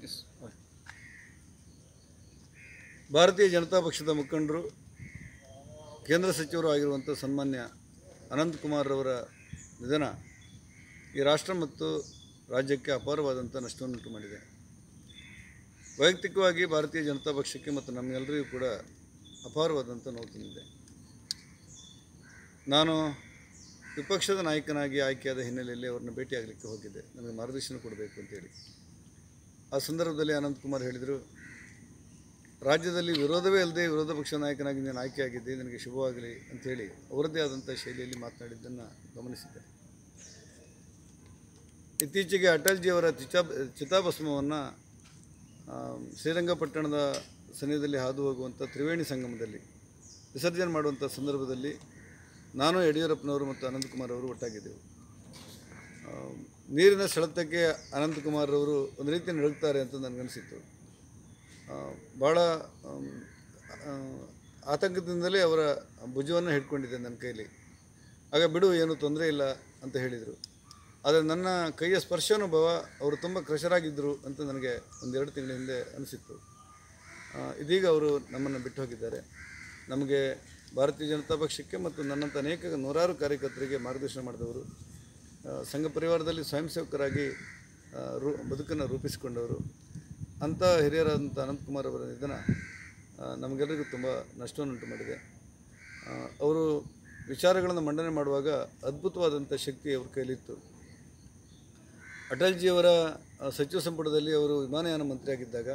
S. ಭಾರತೀಯ ಜನತಾ ಪಕ್ಷದ ಮುಖಂಡರು ಕೇಂದ್ರ ಸಚಿವರು ಆಗಿರುವಂಥ ಸನ್ಮಾನ್ಯ ಅನಂತಕುಮಾರ್ ಅವರ ನಿಧನ ಈ ರಾಷ್ಟ್ರ ಮತ್ತು ರಾಜ್ಯಕ್ಕೆ ಅಪಾರವಾದಂಥ ನಷ್ಟವನ್ನುಂಟು ಮಾಡಿದೆ. ವೈಯಕ್ತಿಕವಾಗಿ ಭಾರತೀಯ ಜನತಾ ಪಕ್ಷಕ್ಕೆ ಮತ್ತು ನಮ್ಮೆಲ್ಲರಿಗೂ ಕೂಡ ಅಪಾರವಾದಂಥ ನೋವು ತಂದಿದೆ. ನಾನು ವಿಪಕ್ಷದ ನಾಯಕನಾಗಿ ಆಯ್ಕೆಯಾದ ಹಿನ್ನೆಲೆಯಲ್ಲಿ ಅವ್ರನ್ನ ಭೇಟಿಯಾಗಲಿಕ್ಕೆ ಹೋಗಿದ್ದೆ, ನನಗೆ ಮಾರ್ಗದರ್ಶನ ಕೊಡಬೇಕು ಅಂತೇಳಿ. ಆ ಸಂದರ್ಭದಲ್ಲಿ ಅನಂತಕುಮಾರ್ ಹೇಳಿದರು, ರಾಜ್ಯದಲ್ಲಿ ವಿರೋಧವೇ ಅಲ್ಲದೆ ವಿರೋಧ ಪಕ್ಷದ ನಾಯಕನಾಗಿ ನಾನು ಆಯ್ಕೆಯಾಗಿದ್ದೆ, ನನಗೆ ಶುಭವಾಗಲಿ ಅಂಥೇಳಿ ಅವರದ್ದೇ ಆದಂಥ ಶೈಲಿಯಲ್ಲಿ ಮಾತನಾಡಿದ್ದನ್ನು ಗಮನಿಸಿದ್ದೆ. ಇತ್ತೀಚೆಗೆ ಅಟಲ್ಜಿಯವರ ಚಿತಾಭಸ್ಮವನ್ನು ಶ್ರೀರಂಗಪಟ್ಟಣದ ಸನಿಹದಲ್ಲಿ ಹಾದು ಹೋಗುವಂಥ ತ್ರಿವೇಣಿ ಸಂಗಮದಲ್ಲಿ ವಿಸರ್ಜನೆ ಮಾಡುವಂಥ ಸಂದರ್ಭದಲ್ಲಿ ನಾನು, ಯಡಿಯೂರಪ್ಪನವರು ಮತ್ತು ಅನಂತಕುಮಾರ್ ಅವರು ಒಟ್ಟಾಗಿದ್ದೆವು. ನೀರಿನ ಸೆಳೆತಕ್ಕೆ ಅನಂತಕುಮಾರ್ ಅವರು ಒಂದು ರೀತಿ ನಡುಗ್ತಾರೆ ಅಂತ ನನಗನ್ನಿಸಿತ್ತು. ಭಾಳ ಆತಂಕದಿಂದಲೇ ಅವರ ಭುಜವನ್ನು ಹಿಡ್ಕೊಂಡಿದ್ದೆ ನನ್ನ ಕೈಲಿ. ಆಗ ಬಿಡು, ಏನೂ ತೊಂದರೆ ಇಲ್ಲ ಅಂತ ಹೇಳಿದರು. ಆದರೆ ನನ್ನ ಕೈಯ ಸ್ಪರ್ಶಾನುಭವ ಅವರು ತುಂಬ ಕ್ರಶರಾಗಿದ್ದರು ಅಂತ ನನಗೆ ಒಂದೆರಡು ತಿಂಗಳ ಹಿಂದೆ ಅನಿಸಿತ್ತು. ಇದೀಗ ಅವರು ನಮ್ಮನ್ನು ಬಿಟ್ಟು ಹೋಗಿದ್ದಾರೆ. ನಮಗೆ ಭಾರತೀಯ ಜನತಾ ಪಕ್ಷಕ್ಕೆ ಮತ್ತು ನನ್ನಂಥ ಅನೇಕ ನೂರಾರು ಕಾರ್ಯಕರ್ತರಿಗೆ ಮಾರ್ಗದರ್ಶನ ಮಾಡಿದವರು, ಸಂಘ ಪರಿವಾರದಲ್ಲಿ ಸ್ವಯಂ ಸೇವಕರಾಗಿ ಬದುಕನ್ನು ರೂಪಿಸಿಕೊಂಡವರು, ಅಂಥ ಹಿರಿಯರಾದಂಥ ಅನಂತಕುಮಾರ್ ಅವರ ನಿಧನ ನಮಗೆಲ್ಲರಿಗೂ ತುಂಬ ನಷ್ಟವನ್ನುಂಟು ಮಾಡಿದೆ. ಅವರು ವಿಚಾರಗಳನ್ನು ಮಂಡನೆ ಮಾಡುವಾಗ ಅದ್ಭುತವಾದಂಥ ಶಕ್ತಿ ಅವ್ರ ಕೈಲಿತ್ತು. ಅಟಲ್ಜಿಯವರ ಸಚಿವ ಸಂಪುಟದಲ್ಲಿ ಅವರು ವಿಮಾನಯಾನ ಮಂತ್ರಿಯಾಗಿದ್ದಾಗ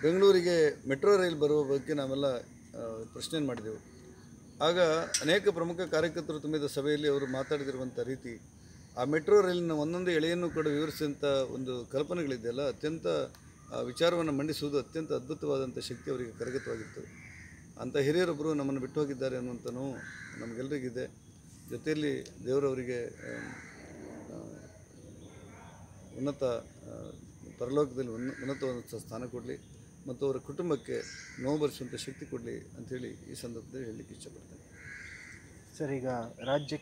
ಬೆಂಗಳೂರಿಗೆ ಮೆಟ್ರೋ ರೈಲು ಬರುವ ಬಗ್ಗೆ ನಾವೆಲ್ಲ ಪ್ರಶ್ನೆಯನ್ನು ಮಾಡಿದೆವು. ಆಗ ಅನೇಕ ಪ್ರಮುಖ ಕಾರ್ಯಕರ್ತರು ತುಂಬಿದ ಸಭೆಯಲ್ಲಿ ಅವರು ಮಾತಾಡಿದಿರುವಂಥ ರೀತಿ, ಆ ಮೆಟ್ರೋ ರೈಲಿನ ಒಂದೊಂದು ಎಳೆಯನ್ನು ಕೂಡ ವಿವರಿಸಿದಂಥ ಒಂದು ಕಲ್ಪನೆಗಳಿದೆಯಲ್ಲ, ಅತ್ಯಂತ ವಿಚಾರವನ್ನು ಮಂಡಿಸುವುದು ಅತ್ಯಂತ ಅದ್ಭುತವಾದಂಥ ಶಕ್ತಿ ಅವರಿಗೆ ಕರಗತವಾಗಿತ್ತು. ಅಂಥ ಹಿರಿಯರೊಬ್ಬರು ನಮ್ಮನ್ನು ಬಿಟ್ಟು ಹೋಗಿದ್ದಾರೆ ಅನ್ನುವಂಥ ನೋವು ನಮಗೆಲ್ಲರಿಗಿದೆ. ಜೊತೆಯಲ್ಲಿ ದೇವರವರಿಗೆ ಉನ್ನತ ಪರಲೋಕದಲ್ಲಿ ಉನ್ನತವಾದ ಸ್ಥಾನ ಕೊಡಲಿ ಮತ್ತು ಅವರ ಕುಟುಂಬಕ್ಕೆ ನೋವು ಭರಿಸುವಂಥ ಶಕ್ತಿ ಕೊಡಲಿ ಅಂಥೇಳಿ ಈ ಸಂದರ್ಭದಲ್ಲಿ ಹೇಳಲಿಕ್ಕೆ ಇಷ್ಟಪಡ್ತೇನೆ. ಸರ್, ಈಗ ರಾಜ್ಯಕ್ಕೆ